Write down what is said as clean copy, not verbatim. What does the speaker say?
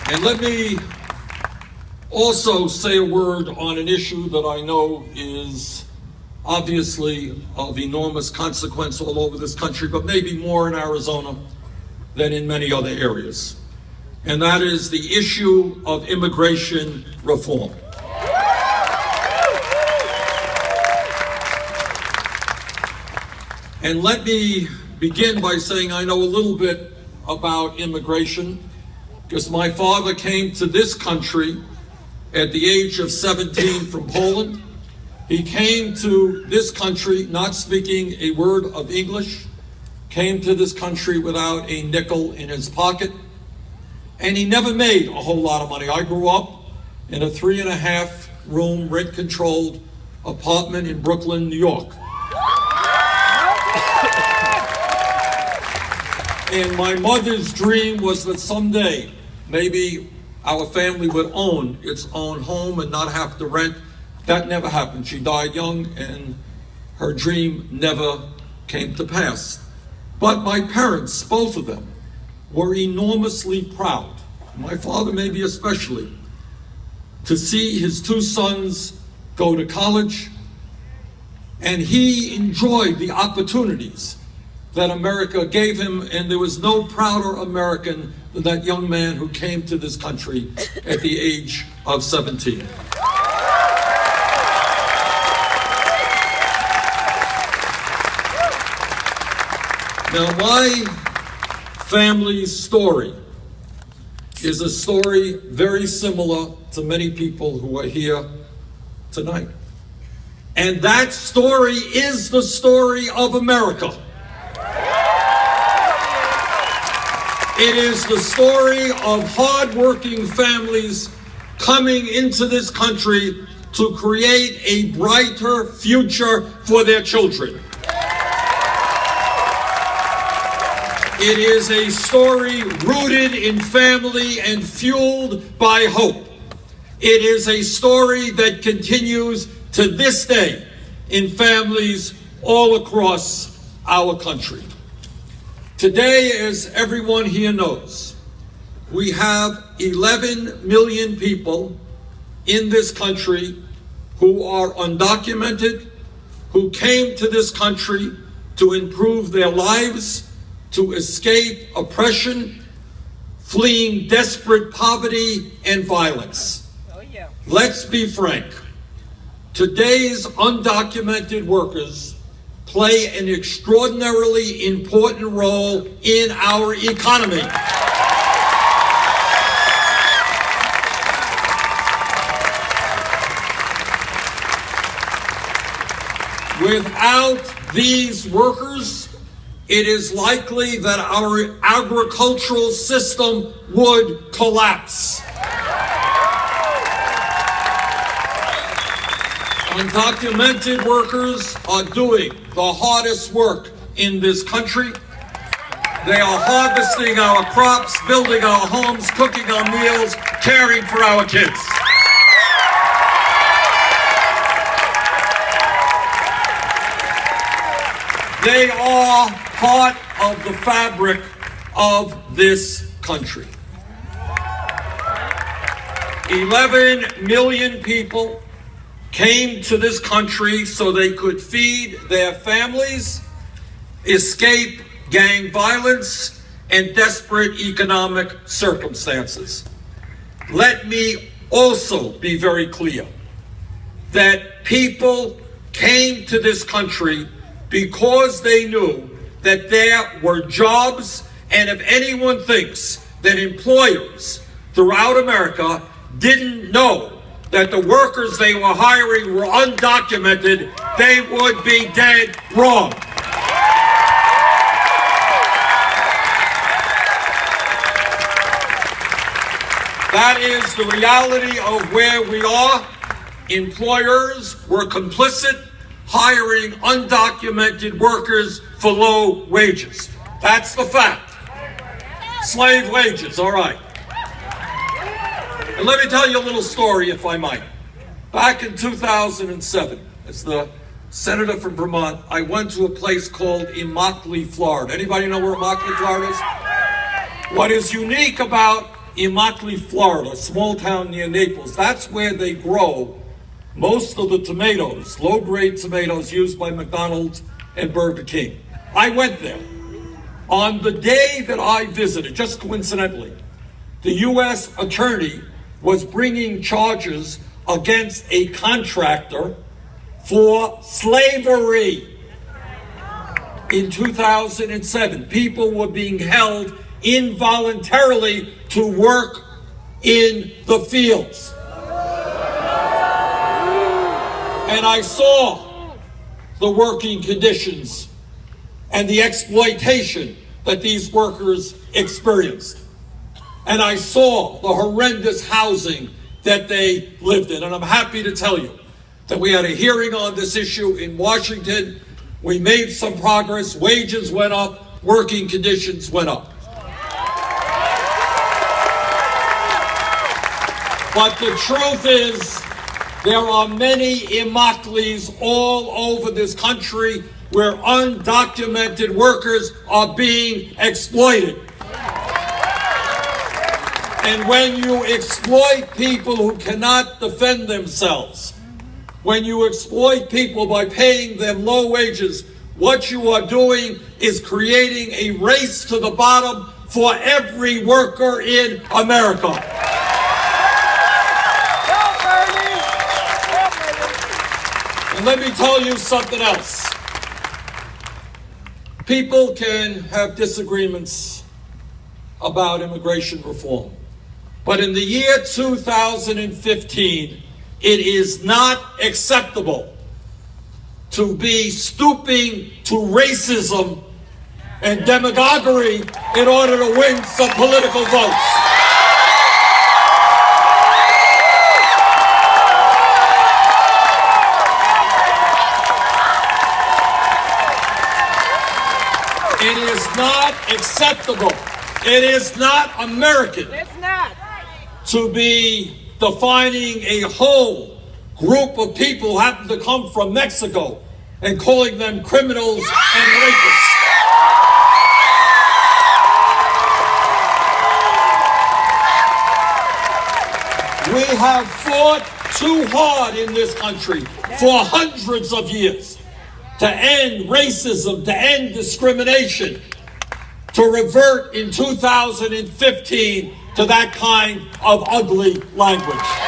And let me also say a word on an issue that I know is obviously of enormous consequence all over this country, but maybe more in Arizona than in many other areas. And that is the issue of immigration reform. And let me begin by saying I know a little bit about immigration because my father came to this country at the age of 17 from Poland. He came to this country not speaking a word of English, came to this country without a nickel in his pocket, and he never made a whole lot of money. I grew up in a 3.5 room rent-controlled apartment in Brooklyn, New York. And my mother's dream was that someday, maybe our family would own its own home and not have to rent. That never happened. She died young and her dream never came to pass. But my parents, both of them, were enormously proud, my father maybe especially, to see his 2 sons go to college, and he enjoyed the opportunities that America gave him, and there was no prouder American than that young man who came to this country at the age of 17. Now, my family's story is a story very similar to many people who are here tonight. And that story is the story of America. It is the story of hardworking families coming into this country to create a brighter future for their children. It is a story rooted in family and fueled by hope. It is a story that continues to this day in families all across our country. Today, as everyone here knows, we have 11 million people in this country who are undocumented, who came to this country to improve their lives, to escape oppression, fleeing desperate poverty and violence. Let's be frank. Today's undocumented workers play an extraordinarily important role in our economy. Without these workers, it is likely that our agricultural system would collapse. Undocumented workers are doing the hardest work in this country. They are harvesting our crops, building our homes, cooking our meals, caring for our kids. They are part of the fabric of this country. 11 million people came to this country so they could feed their families, escape gang violence, and desperate economic circumstances. Let me also be very clear that people came to this country because they knew that there were jobs, and if anyone thinks that employers throughout America didn't know that the workers they were hiring were undocumented, they would be dead wrong. That is the reality of where we are. Employers were complicit, hiring undocumented workers for low wages. That's the fact. Slave wages, all right. And let me tell you a little story, if I might. Back in 2007, as the senator from Vermont, I went to a place called Immokalee, Florida. Anybody know where Immokalee, Florida is? What is unique about Immokalee, Florida, a small town near Naples. That's where they grow most of the tomatoes, low-grade tomatoes used by McDonald's and Burger King. I went there. On the day that I visited, just coincidentally, the U.S. attorney was bringing charges against a contractor for slavery. In 2007, people were being held involuntarily to work in the fields. And I saw the working conditions and the exploitation that these workers experienced. And I saw the horrendous housing that they lived in. And I'm happy to tell you that we had a hearing on this issue in Washington. We made some progress. Wages went up. Working conditions went up. But the truth is, there are many Immokalees all over this country where undocumented workers are being exploited. And when you exploit people who cannot defend themselves, when you exploit people by paying them low wages, what you are doing is creating a race to the bottom for every worker in America. And let me tell you something else. People can have disagreements about immigration reform. But in the year 2015, it is not acceptable to be stooping to racism and demagoguery in order to win some political votes. It is not acceptable. It is not American. It's not. To be defining a whole group of people who happen to come from Mexico and calling them criminals and rapists. We have fought too hard in this country for hundreds of years to end racism, to end discrimination, to revert in 2015 to that kind of ugly language.